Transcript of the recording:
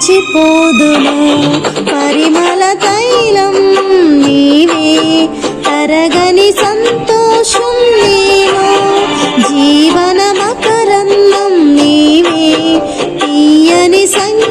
మరచిపోదును. పరిమళ తైలం నీవే, తరగని సంతోషం నీవు, జీవన మకరందం నీవే, తీయని సంగీతం